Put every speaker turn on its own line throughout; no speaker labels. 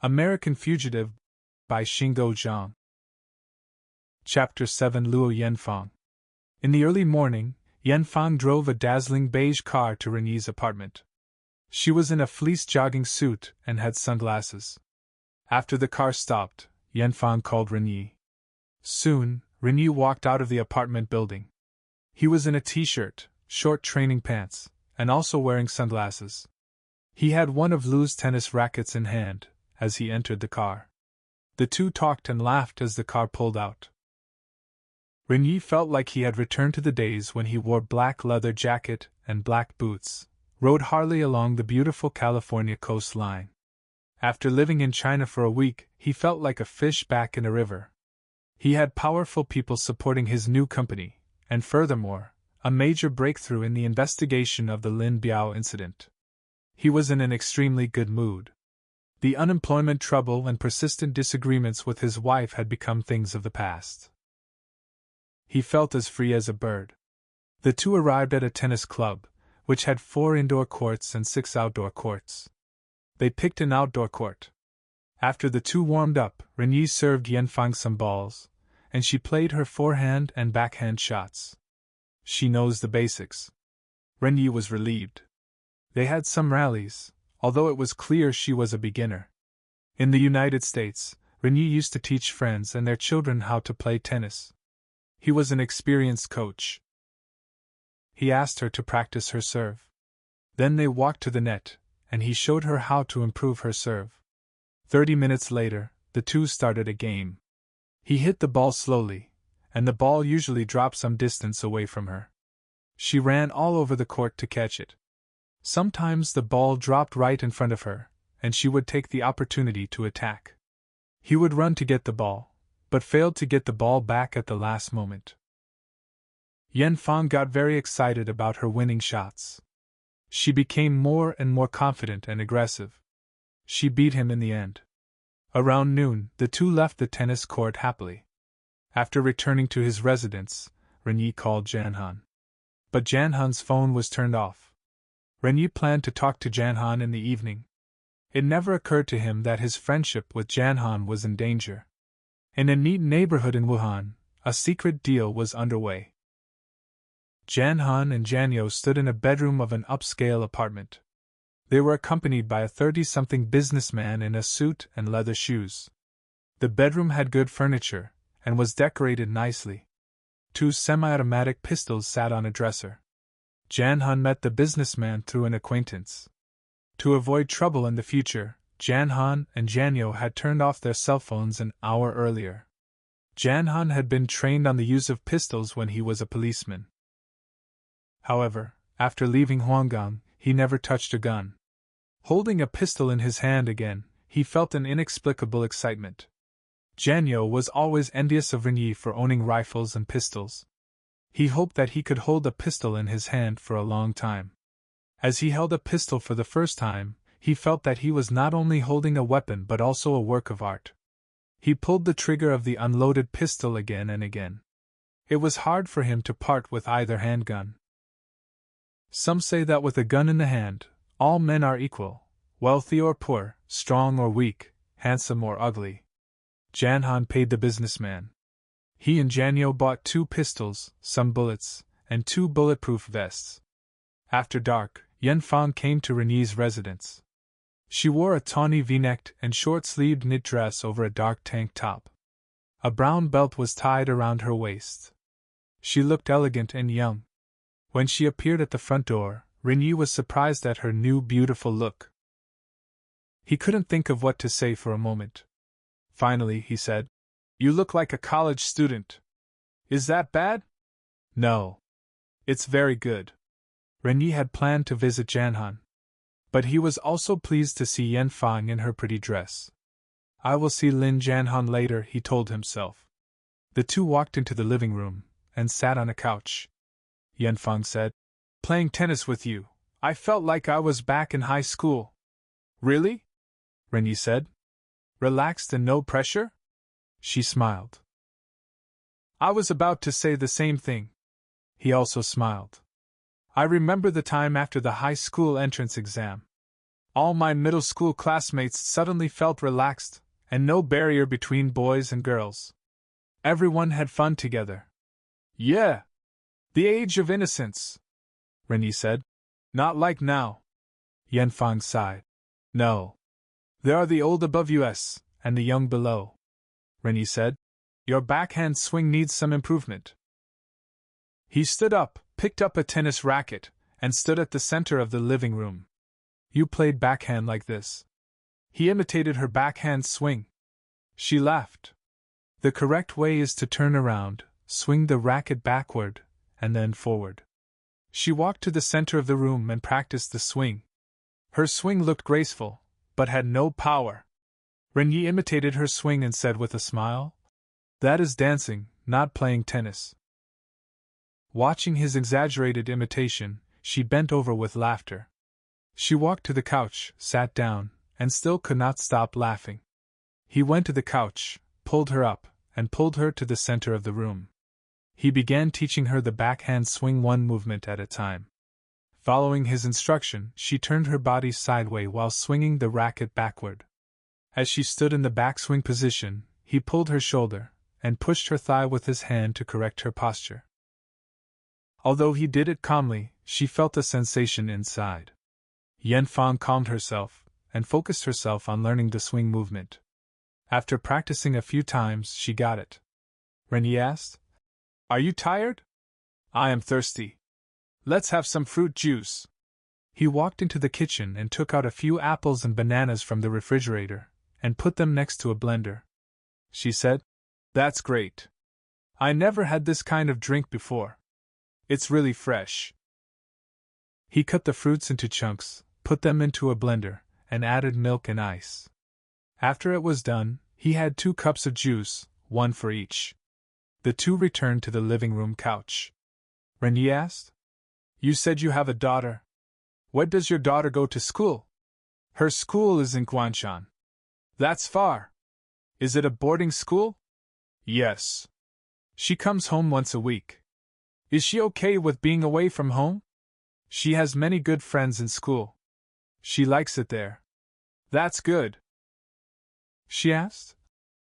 American Fugitive by Xingo Zhang. Chapter 7 Luo Yan-Fang. In the early morning, Yan-Fang drove a dazzling beige car to Ren-Yee's apartment. She was in a fleece jogging suit and had sunglasses. After the car stopped, Yan-Fang called Ren-Yee. Soon, Ren-Yee walked out of the apartment building. He was in a t-shirt, short training pants, and also wearing sunglasses. He had one of Lu's tennis rackets in hand as he entered the car. The two talked and laughed as the car pulled out. Ren-Yee felt like he had returned to the days when he wore black leather jacket and black boots, rode Harley along the beautiful California coastline. After living in China for a week, he felt like a fish back in a river. He had powerful people supporting his new company, and furthermore, a major breakthrough in the investigation of the Lin Biao incident. He was in an extremely good mood. The unemployment trouble and persistent disagreements with his wife had become things of the past. He felt as free as a bird. The two arrived at a tennis club, which had 4 indoor courts and 6 outdoor courts. They picked an outdoor court. After the two warmed up, Ren-Yee served Yan-Fang some balls, and she played her forehand and backhand shots. She knows the basics. Ren-Yee was relieved. They had some rallies, although it was clear she was a beginner. In the United States, Ren-Yee used to teach friends and their children how to play tennis. He was an experienced coach. He asked her to practice her serve. Then they walked to the net, and he showed her how to improve her serve. 30 minutes later, the two started a game. He hit the ball slowly, and the ball usually dropped some distance away from her. She ran all over the court to catch it. Sometimes the ball dropped right in front of her, and she would take the opportunity to attack. He would run to get the ball, but failed to get the ball back at the last moment. Yan-Fang got very excited about her winning shots. She became more and more confident and aggressive. She beat him in the end. Around noon, the two left the tennis court happily. After returning to his residence, Ren-Yee called Jan-Han. But Jan-Han's phone was turned off. Ren-Yee planned to talk to Jan-Han in the evening. It never occurred to him that his friendship with Jan-Han was in danger. In a neat neighborhood in Wuhan, a secret deal was underway. Jan-Han and Janyo stood in a bedroom of an upscale apartment. They were accompanied by a 30-something businessman in a suit and leather shoes. The bedroom had good furniture, and was decorated nicely. 2 semi-automatic pistols sat on a dresser. Jan-Han met the businessman through an acquaintance. To avoid trouble in the future, Jan-Han and Janyo had turned off their cell phones an hour earlier. Jan-Han had been trained on the use of pistols when he was a policeman. However, after leaving Huanggang, he never touched a gun. Holding a pistol in his hand again, he felt an inexplicable excitement. Janyo was always envious of Ren-Yee for owning rifles and pistols. He hoped that he could hold a pistol in his hand for a long time. As he held a pistol for the first time, he felt that he was not only holding a weapon but also a work of art. He pulled the trigger of the unloaded pistol again and again. It was hard for him to part with either handgun. Some say that with a gun in the hand, all men are equal, wealthy or poor, strong or weak, handsome or ugly. Jan-Han paid the businessman. He and Janyo bought 2 pistols, some bullets, and 2 bulletproof vests. After dark, Yan-Fang came to Ren-Yee's residence. She wore a tawny V-necked and short-sleeved knit dress over a dark tank top. A brown belt was tied around her waist. She looked elegant and young. When she appeared at the front door, Ren-Yee was surprised at her new beautiful look. He couldn't think of what to say for a moment. Finally, he said, "You look like a college student. Is that bad?" "No. It's very good." Ren-Yee had planned to visit Jan-Han. But he was also pleased to see Yan-Fang in her pretty dress. "I will see Lin Jan-Han later," he told himself. The two walked into the living room, and sat on a couch. Yan-Fang said, "Playing tennis with you, I felt like I was back in high school." "Really?" Ren-Yee said. "Relaxed and no pressure?" She smiled. "I was about to say the same thing." He also smiled. "I remember the time after the high school entrance exam. All my middle school classmates suddenly felt relaxed, and no barrier between boys and girls. Everyone had fun together. Yeah. The age of innocence, Ren-Yee said. Not like now. Yan-Fang sighed. No. There are the old above us, and the young below, Ren-Yee said. Your backhand swing needs some improvement. He stood up, picked up a tennis racket, and stood at the center of the living room. You played backhand like this. He imitated her backhand swing. She laughed. The correct way is to turn around, swing the racket backward, and then forward. She walked to the center of the room and practiced the swing. Her swing looked graceful, but had no power. Ren-Yee imitated her swing and said with a smile, "That is dancing, not playing tennis." Watching his exaggerated imitation, she bent over with laughter. She walked to the couch, sat down, and still could not stop laughing. He went to the couch, pulled her up, and pulled her to the center of the room. He began teaching her the backhand swing one movement at a time. Following his instruction, she turned her body sideways while swinging the racket backward. As she stood in the backswing position, he pulled her shoulder and pushed her thigh with his hand to correct her posture. Although he did it calmly, she felt a sensation inside. Yan-Fang calmed herself and focused herself on learning the swing movement. After practicing a few times, she got it. Ren-Yee asked, "Are you tired?" "I am thirsty. Let's have some fruit juice." He walked into the kitchen and took out a few apples and bananas from the refrigerator and put them next to a blender. She said, "That's great. I never had this kind of drink before. It's really fresh." He cut the fruits into chunks, put them into a blender, and added milk and ice. After it was done, he had 2 cups of juice, one for each. The two returned to the living room couch. Ren-Yee asked, "You said you have a daughter. Where does your daughter go to school?" "Her school is in Guanshan." "That's far. Is it a boarding school?" "Yes. She comes home once a week." "Is she okay with being away from home?" "She has many good friends in school. She likes it there." "That's good." She asked,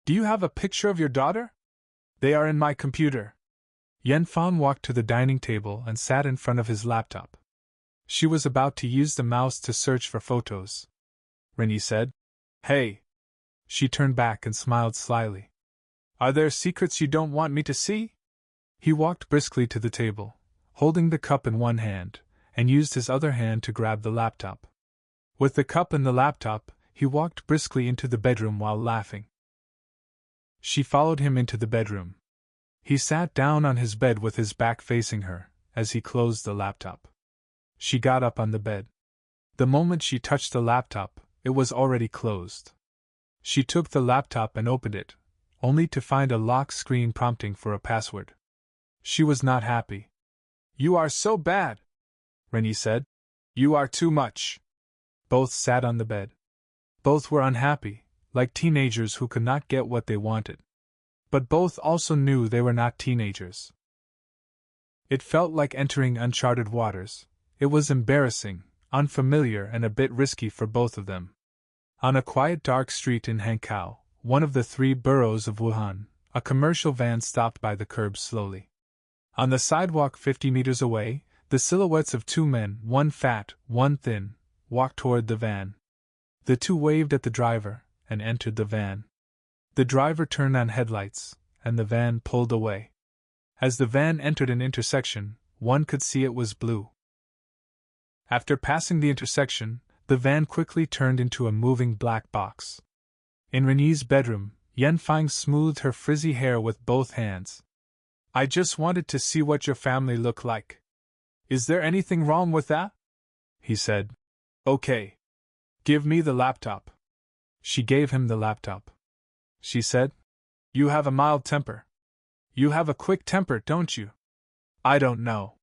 "Do you have a picture of your daughter?" "They are in my computer." Yan-Fang walked to the dining table and sat in front of his laptop. She was about to use the mouse to search for photos. Ren-Yee said, "Hey." She turned back and smiled slyly. "Are there secrets you don't want me to see?" He walked briskly to the table, holding the cup in one hand, and used his other hand to grab the laptop. With the cup and the laptop, he walked briskly into the bedroom while laughing. She followed him into the bedroom. He sat down on his bed with his back facing her, as he closed the laptop. She got up on the bed. The moment she touched the laptop, it was already closed. She took the laptop and opened it, only to find a lock screen prompting for a password. She was not happy. "You are so bad," Ren-Yee said. "You are too much." Both sat on the bed. Both were unhappy, like teenagers who could not get what they wanted. But both also knew they were not teenagers. It felt like entering uncharted waters. It was embarrassing, unfamiliar, and a bit risky for both of them. On a quiet dark street in Hankow, one of the 3 boroughs of Wuhan, a commercial van stopped by the curb slowly. On the sidewalk 50 meters away, the silhouettes of 2 men, one fat, one thin, walked toward the van. The 2 waved at the driver and entered the van. The driver turned on headlights, and the van pulled away. As the van entered an intersection, one could see it was blue. After passing the intersection, the van quickly turned into a moving black box. In Ren-Yee's bedroom, Yan-Fang smoothed her frizzy hair with both hands. "I just wanted to see what your family looked like. Is there anything wrong with that?" he said. "Okay. Give me the laptop." She gave him the laptop. She said, "You have a mild temper. You have a quick temper, don't you?" "I don't know."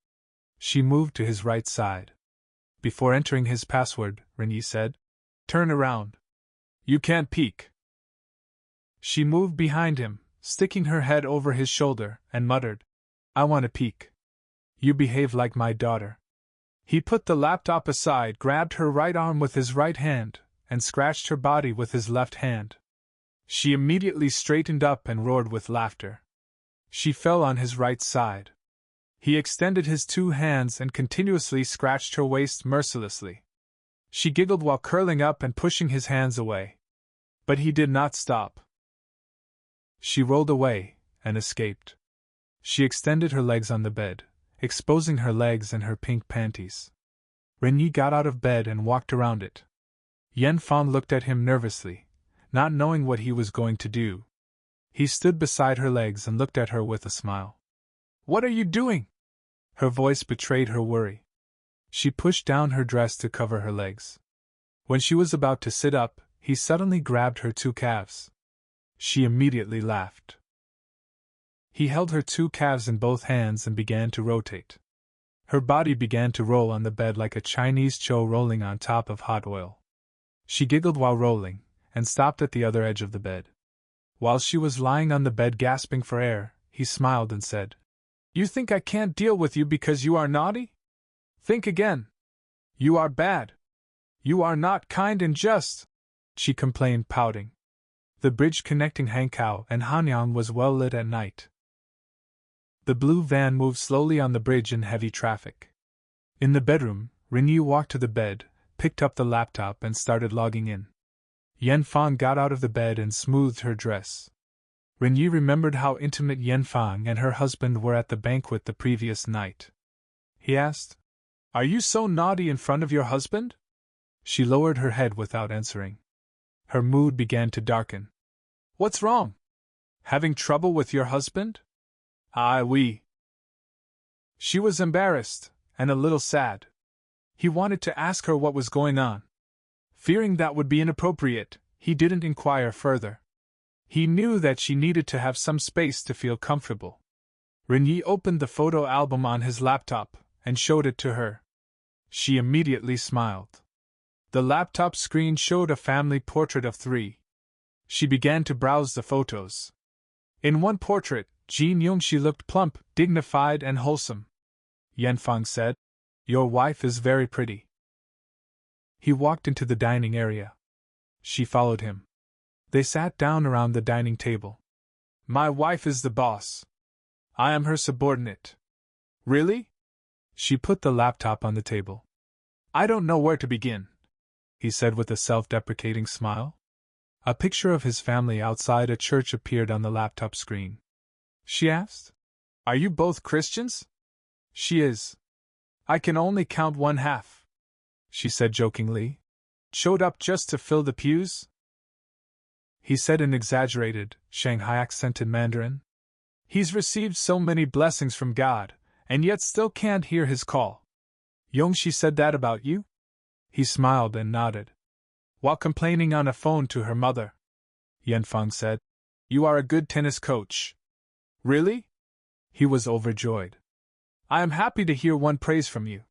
She moved to his right side. Before entering his password, Ren-Yee said, "Turn around. You can't peek." She moved behind him, sticking her head over his shoulder, and muttered, "I want to peek. You behave like my daughter." He put the laptop aside, grabbed her right arm with his right hand, and scratched her body with his left hand. She immediately straightened up and roared with laughter. She fell on his right side. He extended his two hands and continuously scratched her waist mercilessly. She giggled while curling up and pushing his hands away. But he did not stop. She rolled away and escaped. She extended her legs on the bed, exposing her legs and her pink panties. Ren-Yee got out of bed and walked around it. Yan-Fang looked at him nervously, not knowing what he was going to do. He stood beside her legs and looked at her with a smile. "What are you doing?" Her voice betrayed her worry. She pushed down her dress to cover her legs. When she was about to sit up, he suddenly grabbed her two calves. She immediately laughed. He held her two calves in both hands and began to rotate. Her body began to roll on the bed like a Chinese chow rolling on top of hot oil. She giggled while rolling, and stopped at the other edge of the bed. While she was lying on the bed gasping for air, he smiled and said, "You think I can't deal with you because you are naughty? Think again. You are bad. You are not kind and just," she complained, pouting. The bridge connecting Hankow and Hanyang was well lit at night. The blue van moved slowly on the bridge in heavy traffic. In the bedroom, Ren-Yee walked to the bed, picked up the laptop and started logging in. Yan-Fang got out of the bed and smoothed her dress. Ren-Yee remembered how intimate Yan-Fang and her husband were at the banquet the previous night. He asked, "Are you so naughty in front of your husband?" She lowered her head without answering. Her mood began to darken. "What's wrong? Having trouble with your husband?" "Ah, oui." She was embarrassed, and a little sad. He wanted to ask her what was going on. Fearing that would be inappropriate, he didn't inquire further. He knew that she needed to have some space to feel comfortable. Ren-Yee opened the photo album on his laptop and showed it to her. She immediately smiled. The laptop screen showed a family portrait of three. She began to browse the photos. In one portrait, Jin Yong-Shee looked plump, dignified, and wholesome. Yan-Fang said, "Your wife is very pretty." He walked into the dining area. She followed him. They sat down around the dining table. "My wife is the boss. I am her subordinate." "Really?" She put the laptop on the table. "I don't know where to begin," he said with a self-deprecating smile. A picture of his family outside a church appeared on the laptop screen. She asked, "Are you both Christians?" "She is." "I can only count one half," she said jokingly. "Showed up just to fill the pews?" He said in exaggerated, Shanghai-accented Mandarin. "He's received so many blessings from God, and yet still can't hear his call." "Yong-Shee said that about you?" He smiled and nodded. "While complaining on a phone to her mother." Yan-Fang said, "You are a good tennis coach." "Really?" He was overjoyed. "I am happy to hear one praise from you."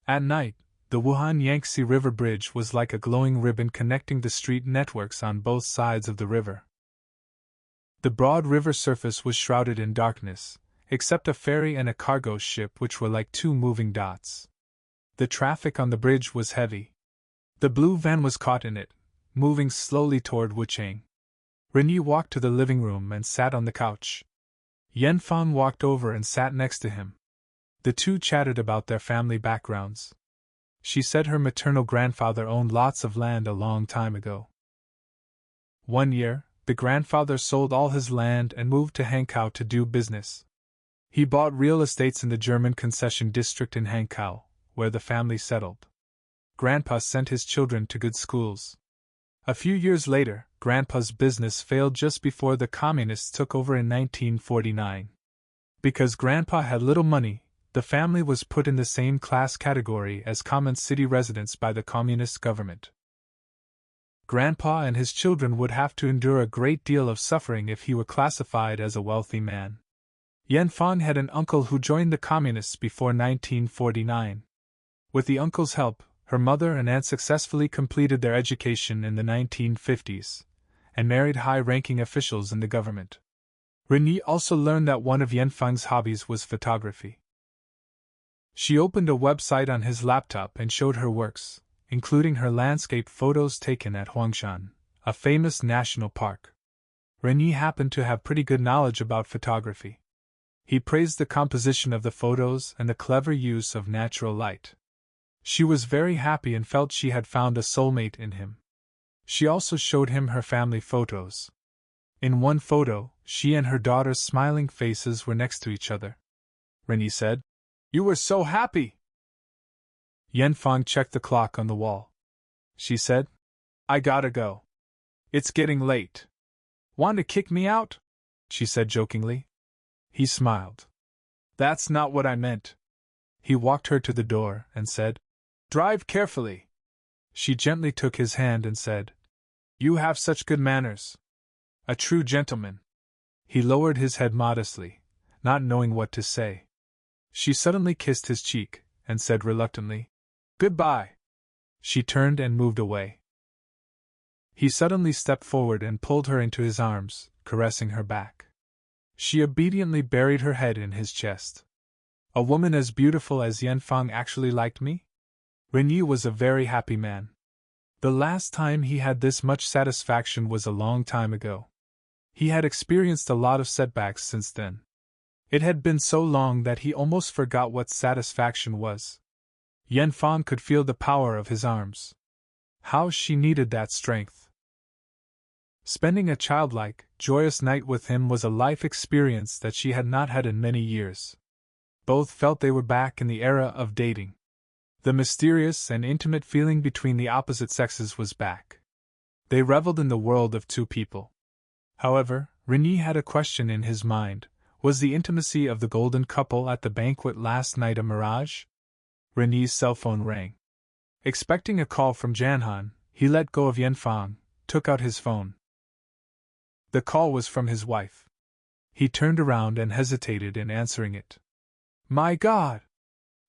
At night, the Wuhan Yangtze River Bridge was like a glowing ribbon connecting the street networks on both sides of the river. The broad river surface was shrouded in darkness, except a ferry and a cargo ship which were like two moving dots. The traffic on the bridge was heavy. The blue van was caught in it, moving slowly toward Wuchang. Ren-Yee walked to the living room and sat on the couch. Yan-Fang walked over and sat next to him. The two chatted about their family backgrounds. She said her maternal grandfather owned lots of land a long time ago. One year, the grandfather sold all his land and moved to Hankow to do business. He bought real estates in the German concession district in Hankow, where the family settled. Grandpa sent his children to good schools. A few years later, Grandpa's business failed just before the Communists took over in 1949. Because Grandpa had little money, the family was put in the same class category as common city residents by the Communist government. Grandpa and his children would have to endure a great deal of suffering if he were classified as a wealthy man. Yan-Fang had an uncle who joined the Communists before 1949. With the uncle's help, her mother and aunt successfully completed their education in the 1950s, and married high-ranking officials in the government. Ren-Yee also learned that one of Yan-Fang's hobbies was photography. She opened a website on his laptop and showed her works, including her landscape photos taken at Huangshan, a famous national park. Ren-Yee happened to have pretty good knowledge about photography. He praised the composition of the photos and the clever use of natural light. She was very happy and felt she had found a soulmate in him. She also showed him her family photos. In one photo, she and her daughter's smiling faces were next to each other. Ren-Yee said, "You were so happy!" Yan-Fang checked the clock on the wall. She said, "I gotta go. It's getting late." "Want to kick me out?" she said jokingly. He smiled. "That's not what I meant." He walked her to the door and said, "Drive carefully." She gently took his hand and said, "You have such good manners. A true gentleman." He lowered his head modestly, not knowing what to say. She suddenly kissed his cheek and said reluctantly, "Goodbye." She turned and moved away. He suddenly stepped forward and pulled her into his arms, caressing her back. She obediently buried her head in his chest. A woman as beautiful as Yan-Fang actually liked me? Ren-Yee was a very happy man. The last time he had this much satisfaction was a long time ago. He had experienced a lot of setbacks since then. It had been so long that he almost forgot what satisfaction was. Yan-Fang could feel the power of his arms. How she needed that strength. Spending a childlike, joyous night with him was a life experience that she had not had in many years. Both felt they were back in the era of dating. The mysterious and intimate feeling between the opposite sexes was back. They reveled in the world of two people. However, Ren-Yee had a question in his mind. Was the intimacy of the golden couple at the banquet last night a mirage? Ren-Yee's cell phone rang. Expecting a call from Janhan, he let go of Yan-Fang, took out his phone. The call was from his wife. He turned around and hesitated in answering it. My God!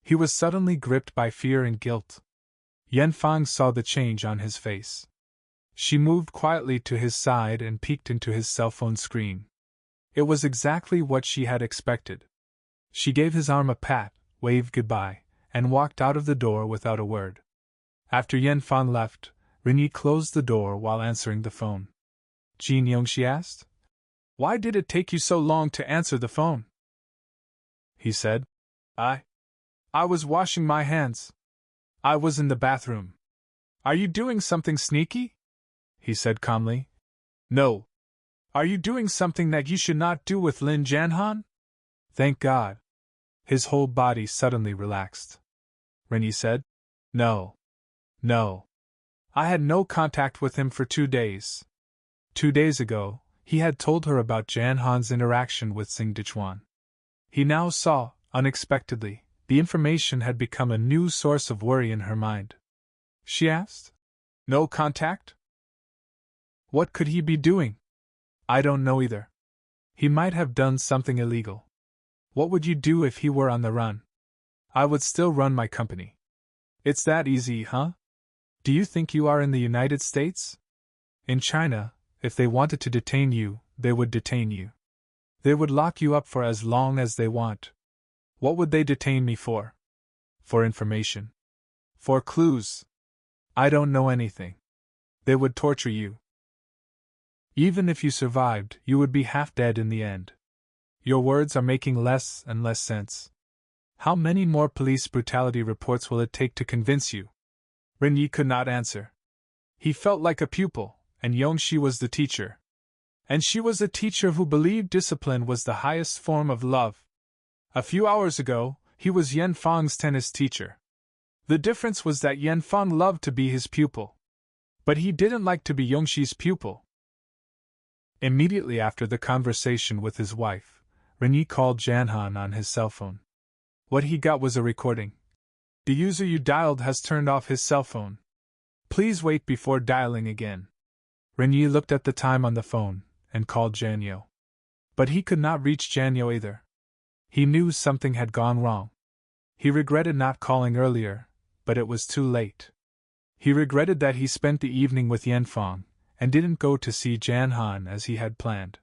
He was suddenly gripped by fear and guilt. Yan-Fang saw the change on his face. She moved quietly to his side and peeked into his cell phone screen. It was exactly what she had expected. She gave his arm a pat, waved goodbye, and walked out of the door without a word. After Yan-Fang left, Ren-Yee closed the door while answering the phone. Jin Yong-Shee asked, "Why did it take you so long to answer the phone?" He said, I was washing my hands. I was in the bathroom." "Are you doing something sneaky?" he said calmly. "No. Are you doing something that you should not do with Lin Janhan?" "Thank God." His whole body suddenly relaxed. Ren-Yee said, No. I had no contact with him for 2 days. 2 days ago, he had told her about Janhan's interaction with Xing Dichuan. He now saw, unexpectedly, the information had become a new source of worry in her mind. She asked, "No contact? What could he be doing?" "I don't know either. He might have done something illegal." "What would you do if he were on the run?" "I would still run my company." "It's that easy, huh? Do you think you are in the United States? In China, if they wanted to detain you, they would detain you. They would lock you up for as long as they want. What would they detain me for?" "For information. For clues." "I don't know anything." "They would torture you. Even if you survived, you would be half dead in the end." "Your words are making less and less sense. How many more police brutality reports will it take to convince you?" Ren-Yee could not answer. He felt like a pupil, and Yong-Shee was the teacher. And she was a teacher who believed discipline was the highest form of love. A few hours ago, he was Yan-Fang's tennis teacher. The difference was that Yan-Fang loved to be his pupil. But he didn't like to be Yong-Shee's pupil. Immediately after the conversation with his wife, Ren-Yee called Janhan on his cell phone. What he got was a recording. "The user you dialed has turned off his cell phone. Please wait before dialing again." Ren-Yee looked at the time on the phone and called Janyo. But he could not reach Janyo either. He knew something had gone wrong. He regretted not calling earlier, but it was too late. He regretted that he spent the evening with Yan-Fang and didn't go to see Janhan as he had planned.